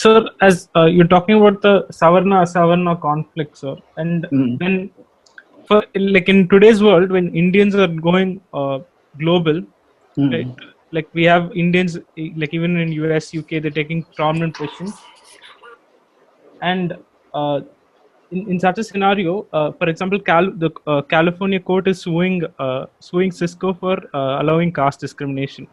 Sir, as you're talking about the Savarna Asavarna conflict, sir, and when for like in today's world, when Indians are going global, right? Like we have Indians, like even in US, UK, they're taking prominent positions, and in such a scenario, for example, the California court is suing Cisco for allowing caste discrimination.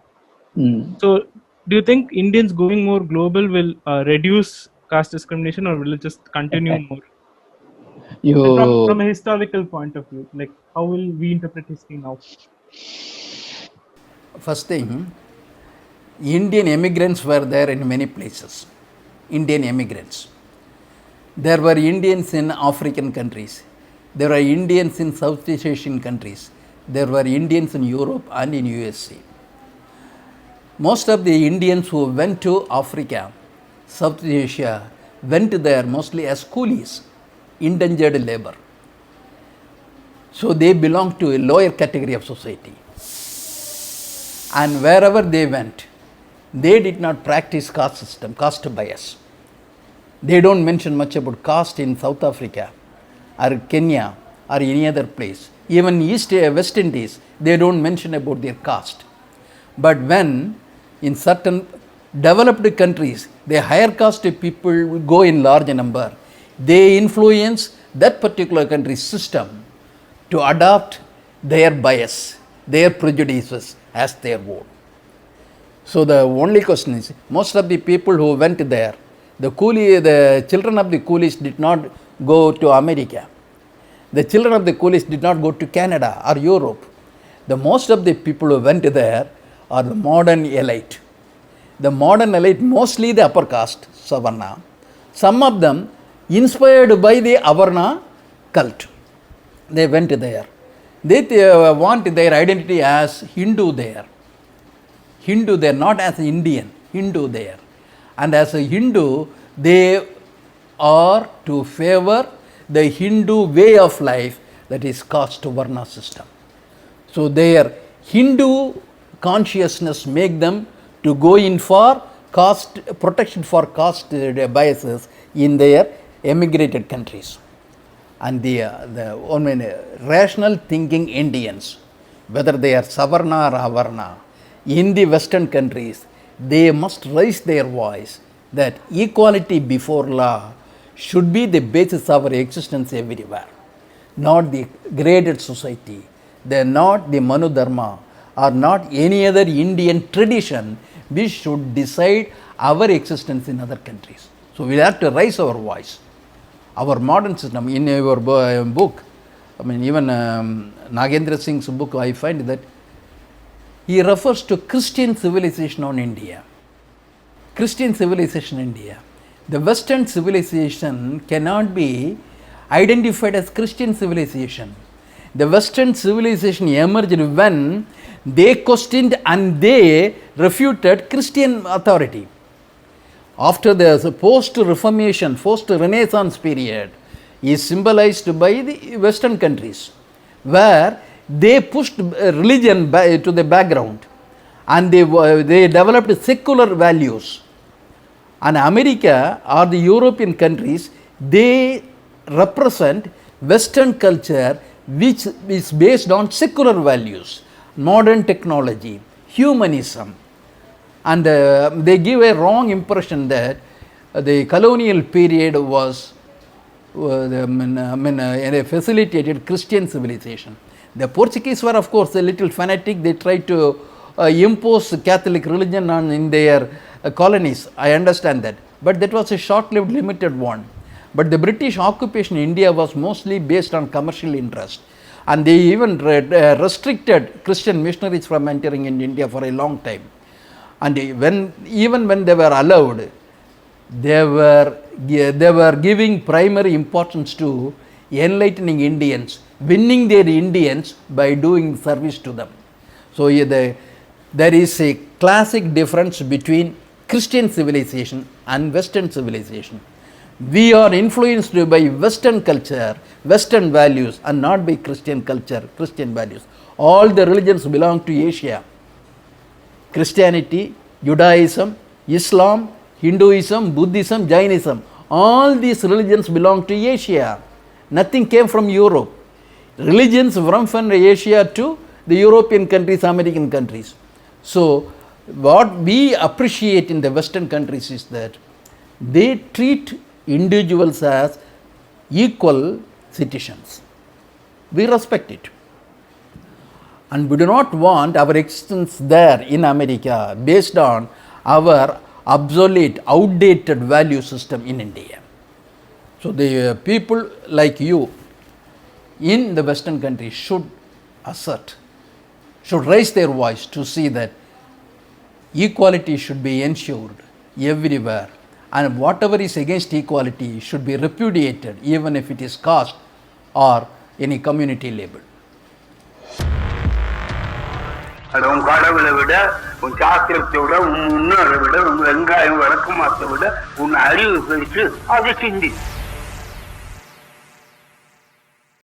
So, do you think Indians going more global will reduce caste discrimination, or will it just continue more? Like You from a historical point of view, like how will we interpret history now? first thing, Indian immigrants were there in many places. Indian immigrants. There were Indians in African countries. There were Indians in Southeast Asian countries. There were Indians in Europe and in USA. Most of the Indians who went to Africa, Southeast Asia, went there mostly as coolies, indentured labor. So they belonged to a lower category of society. And wherever they went, they did not practice caste system, caste bias. They don't mention much about caste in South Africa or Kenya or any other place. Even West Indies, they don't mention about their caste. But when in certain developed countries, the higher caste people go in large number, they influence that particular country's system to adopt their bias, their prejudices as their own. So the only question is, most of the people who went there, the children of the coolies did not go to America. The children of the coolies did not go to Canada or Europe. The most of the people who went there are the modern elite. The modern elite, mostly the upper caste, Savarna. Some of them inspired by the Avarna cult. They went there. They want their identity as Hindu there. Hindu there, not as Indian, Hindu there. And as a Hindu, they are to favor the Hindu way of life, that is caste Varna system. So their Hindu consciousness make them to go in for caste protection for caste biases in their emigrated countries. And the rational thinking Indians, whether they are Savarna or Avarna, in the Western countries, they must raise their voice that equality before law should be the basis of our existence everywhere, not the graded society. They are not the Manu Dharma or not any other Indian tradition which should decide our existence in other countries. So we have to raise our voice. Our modern system, in your book, even Nagendra Singh's book, I find that he refers to Christian civilization on India. Christian civilization in India. The Western civilization cannot be identified as Christian civilization. The Western civilization emerged when they questioned and they refuted Christian authority. After the post-Reformation, post-Renaissance period is symbolized by the Western countries, where they pushed religion to the background and they developed secular values. And America or the European countries, they represent Western culture which is based on secular values, modern technology, humanism. And they give a wrong impression that the colonial period was facilitated Christian civilization. The Portuguese were, of course, a little fanatic. They tried to impose Catholic religion in their colonies. I understand that. But that was a short-lived, limited one. But the British occupation in India was mostly based on commercial interest. And they even restricted Christian missionaries from entering in India for a long time. And even when they were allowed, they were giving primary importance to enlightening Indians, winning their Indians by doing service to them. So there is a classic difference between Christian civilization and Western civilization. We are influenced by Western culture, Western values, and not by Christian culture, Christian values. All the religions belong to Asia. Christianity, Judaism, Islam, Hinduism, Buddhism, Jainism, all these religions belong to Asia. Nothing came from Europe. Religions from Asia to the European countries, American countries. So, what we appreciate in the Western countries is that they treat individuals as equal citizens. We respect it. And we do not want our existence there in America based on our obsolete, outdated value system in India. So, the people like you in the Western countries should assert, should raise their voice to see that equality should be ensured everywhere, and whatever is against equality should be repudiated, even if it is caste or any community label. உன் கடவுளை விட, உன் சாஸ்திரத்தை விட, உன் முன்னோரை விட, உன் வெங்காயம் வழக்கமாத்தை விட, உன் அறிவு பெருசு, அதை சிந்தி.